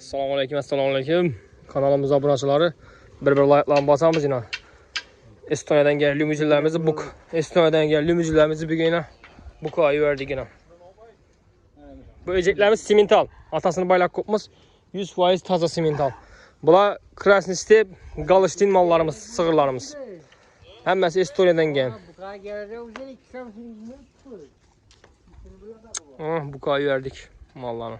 Assalomu alaykum. Kanalımız obunachiları bir like'larni bosamiz yine. Estoniyadan kelgan limuzinlarimizni buk. Estoniyadan kelgan limuzinlarimizni bugün buk ayverdik yine. Bu ejeklarimiz simental. Atasını baylab qo'yibmiz. 100% toza simental. Bular Krasny Step, Galstin mallarımız, sığırlarımız. Hammasi Estoniyadan kelgan. Buk ayverdik mallarni.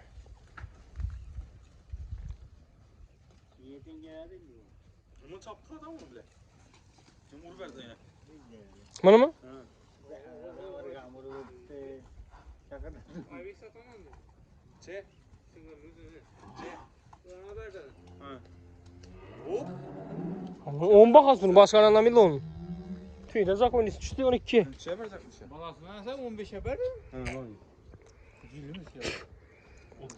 Mana mı? On bakasın başkanından bile onun. Tüyde zakon düştü 12. Şey verecekmiş ya. Balasını sen 15'e ver mi? He var. Cillimiz ya.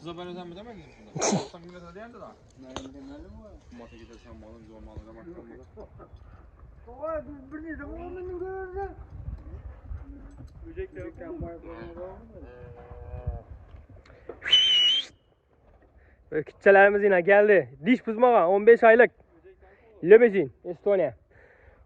30'a ben ödem demediniz mi? 90 milyon ödeyen de daha. Ne demelim var? Mata gidersen malın zor malı demek kalmadı. Oha bir ne zaman onu gördün? Böcekler Kütçelerimiz yine geldi. Diş buzmağa 15 aylık. Limuzin Estoniya.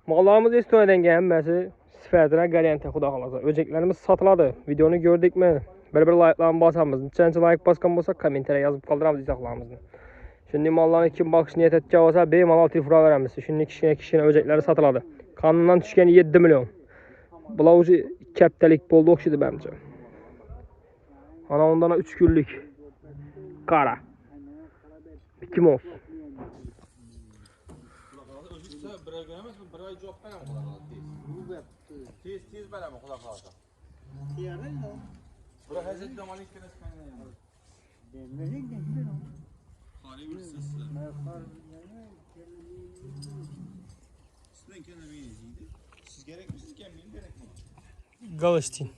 Mallarımız Estoniyadan gelmesi sifatına garanti xudo xolasa. Öceklerimiz satıladi. Videonu gördük mü? Bir like'larni bosamiz. Nechanchi like bosgan bo'lsa, kommentariya yozib qoldiramiz izohlarimizni. Shunday mallarni kim boqish niyat etgan bo'lsa, bemalol telefon beramiz. Shunday kichkina öcekleri satıladi. Qonundan tushgan 7 million. Bular o'zi 2 haftalik bo'ldi o'xshaydi menimcha. Ana ondan 3 kunlik qara. Kim olsun? Özürse bir ay göremez mi? Bir ay cevap veremem kulak ağzı tez. Tez veremem kulak ağzı. Yarın mı? Bırak hazret damalıyk kenes kendine yani. Demlerin de gidiyor. Hali bilirsiniz size. Sizden kendine iyiydi. Siz gerek mi? Siz gelmeyin gerek mi? Galstin.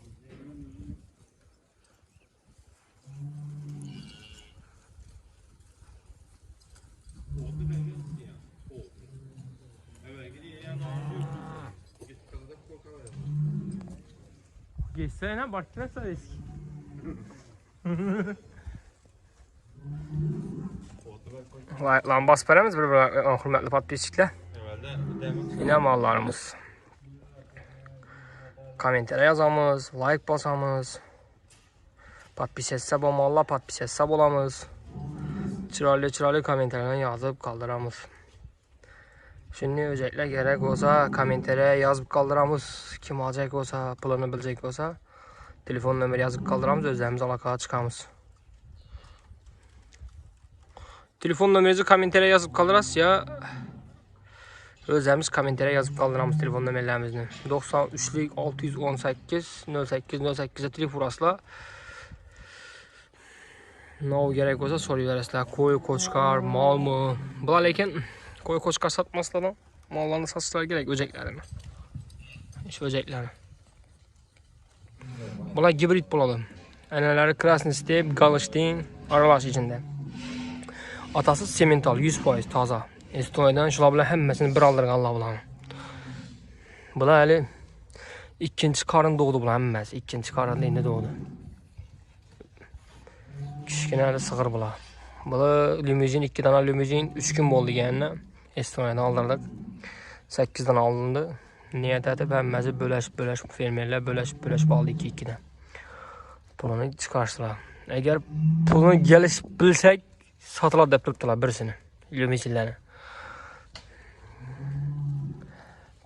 Geçsene başlasana eski. Lan bas paramız bir hürmetli patlayıcılar. Yine mallarımız. Komentere yazamız, like basamız. Patpis etse bu malla patpis etse bolamız. Çıraylı komenterlerden yazıp kaldıramız. Şimdi özellikle gerek olsa komentere yazıp kaldıramız. Kim alacak olsa, pulunu bilecek olsa telefon numara yazıp kaldıramız, özlerimiz alakaya çıkamız. Telefon numarası komentere yazıp kaldırırız ya özlerimiz komentere yazıp kaldıramız telefon numaralarımızı. 93'lük 618 08 08'e telefon asla. Ne gerek olsa soruyorlar. Koyu koçkar, mal mı? Bular lekin koyu koçkar satmaslar mallarını satışlar gerek öceklerini. Şu öceklerini. Bular gibrit buladı. Eneleri Krasny Step, Galstin aralaş içinde. Atası simental 100% taza. Estoniyadan şular bilan hammasini bir aldırganlar bularni. Bular hali ikkinchi qarın doğdu bular hammasi. İkinci qarında endi doğdu. Kichkina sig'ir bular. Bular limuzin 2 dana limuzin 3 kun bo'ldi deganini Estoniyadan aldırdık. 8 dana alındı. Niyet etib hammasi bo'lash fermerlar bo'lash oldi 2 dan. Pulini chiqarishdilar. Agar pulni kelish bilsak satıladi deb turibdilar birisini. Limuzinlarni.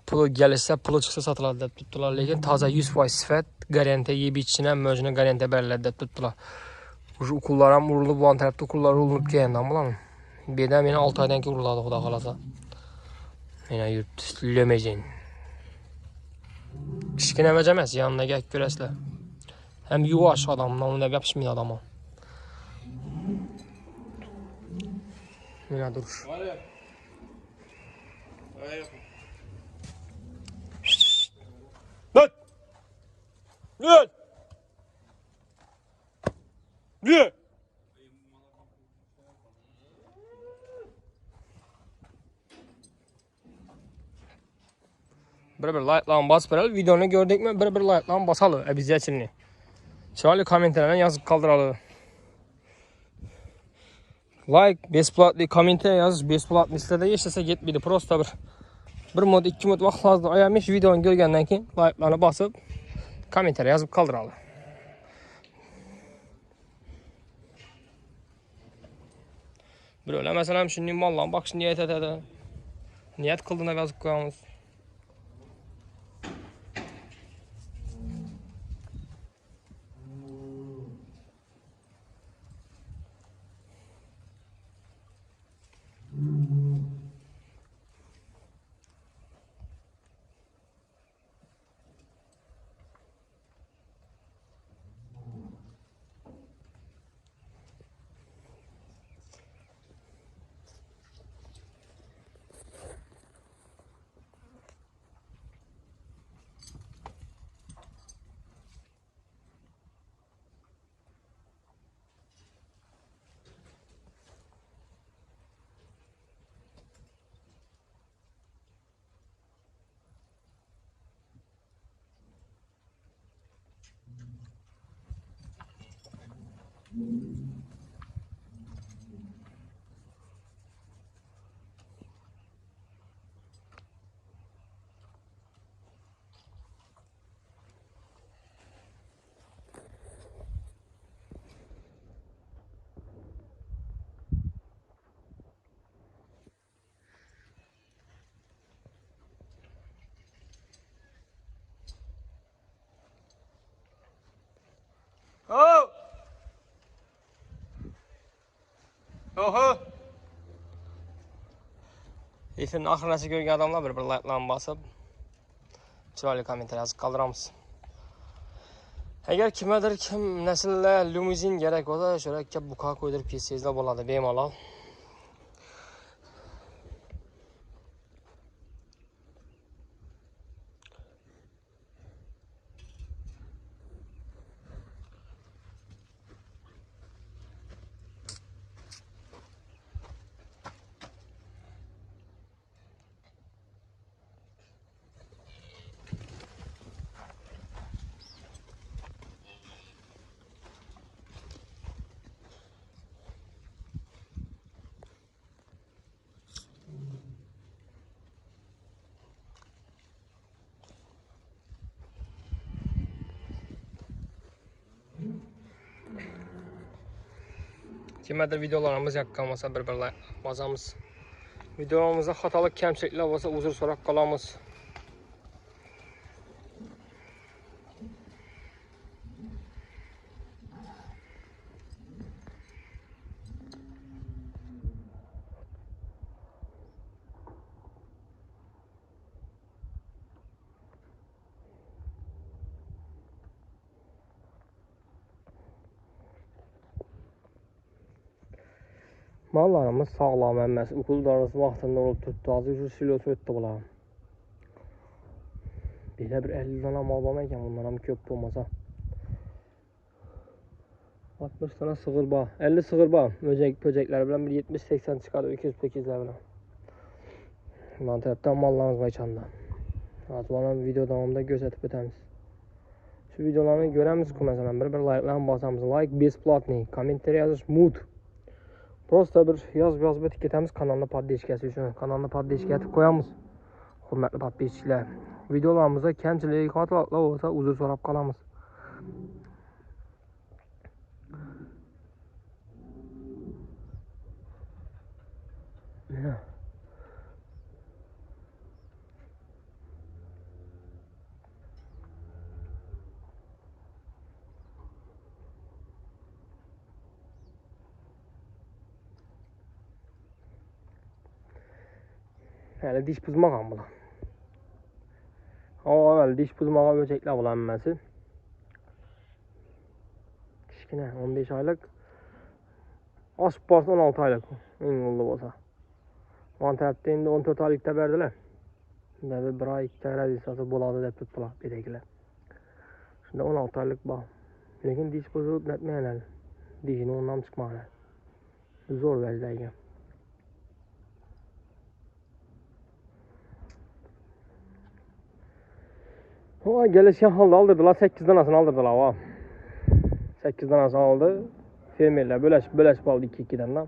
Pulu gelirse, pulu çıksa satıladi deb turibdilar, lekin toza 100% sifat, garantiya yeb ichishini, mojini garantiya beriladi deb turibdilar. Ukullar ham urilib, bu tarafda ukullar urilib kelgandan bularni. Bu yerda meni 6 oydan keyin uriladi xudo xolasa. Mana yurt limuzin. Kichkina emas emas, yoniga ko'rasizlar. Hem yuvash odam, nomida gapirishmaydi odam. Mana duruş. Lan! Lan! Lan! Bir like'larni bosib beradi. Videoni gördükmi? Bir like'larni bosalı. Обязательно. Chiroyli kommentlarni yozib qoldiradi. Like, besplatli kommentariy yozish, besplatli sizlarda ishlasa ketmaydi. Prosta bir mod, 2 mod vaqtingizni ayamish videoni ko'rgandan keyin like'larni bosib, kommentariy yozib qoldiradi. Birovlar masalan shunday mollarni boqishni niyat etadi. Niyat qildini deb yozib qo'yamiz. Oh! Oho! Efendim ahirnasi ko'rgan odamlar bir like'larni bosib, chiroyli kommentariy yozib qoldiramiz. Agar kim nasllar limuzin kerak bo'lsa, sho'rakka buqa qo'ydirib ketsangizlar bo'ladi bemalol. Kimdir videolarımız yoqqan bo'lsa bir like bosamiz. Videomuzda xatolik, kamchiliklar bo'lsa uzr so'rab qolamiz. Mallarımız sağlam emas, ukul darısı vaxtında olub tutdu. Azı 100 kilo ötdü bular. Belə bir 50 dana mal olmayken bunlara köp olmasa. 60 tane sığır bağ, 50 sığır bağ, böcekler bilen bir 70-80 çıkardı, 200-800'ler bilen. Ben taraftan mallarımız qayçanda. Bana video davamında gözetip ötemiz. Şu videolarını göremiz ki mesela bir like'larını basamız. Like besplatный, kommentariy yazış mut. Prosta bir yazıb ötüb ketemiz kanalına podpishkasi üçün. Kanalına podpishka etib qoyamiz. Hurmatli podpishchilar. Videolarımızda kamchilik, xatoliklar olsa uzr so'rab qolamiz. Hali dish buzmagan bular. Avval dish buzmagan böcekler bular hammasi. Kichkina 15 oylik. Oshib borsa 16 oylik. Eng ulli bo'lsa. Mana tarafda endi 14 oylikda berdilar. Bunda bir oy 2 oy radiyasi bo'ladi deb tutdilar bedagilar. Shunda 16 oylik bor. Lekin dish buzib netmaylar. Dishini ondan chiqmagan. Zo'r vaziyatga. O gelişken halde aldırdılar, 8 danasını aldırdılar o. 8 danasını aldı. Fermerler böleş baldı 2-2'den.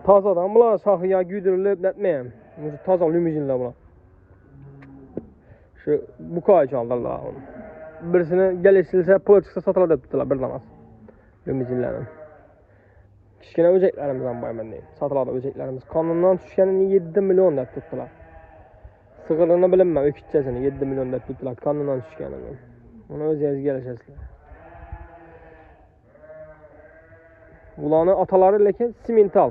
Tazadan bular şahıya güydürülüp netmeyem. Taza limuzinler bular. Şu bu kadar çaldılar onu. Birisini geliştirilse pul çıksa satıla da tuttular bir zaman. Limuzinlerin. Kichkina o'jaklarimiz boyaman deyim. Satıladi o'jaklarimiz. Qonundan tushganini 7 million deb tutdilar. Sig'irini bilinmay, o'kitchasini 7 million deb tutdilar qonundan tushganini. Uni o'zingiz kelishasizlar. Ularni atalari lekin simental.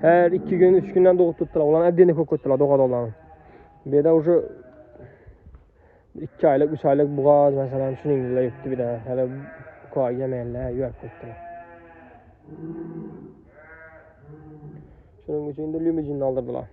Her 2 gün 3 günden doğup tuttular. Ulan evdeni ko'p tuttular doğadolarni. Bu yerda уже 2 aylık 3 aylık buğaz mesela shuningdek yurtdi bir de. Hali koy yemaylar, yurak tuttular. Shuning uchun limuzinni oldirdilar.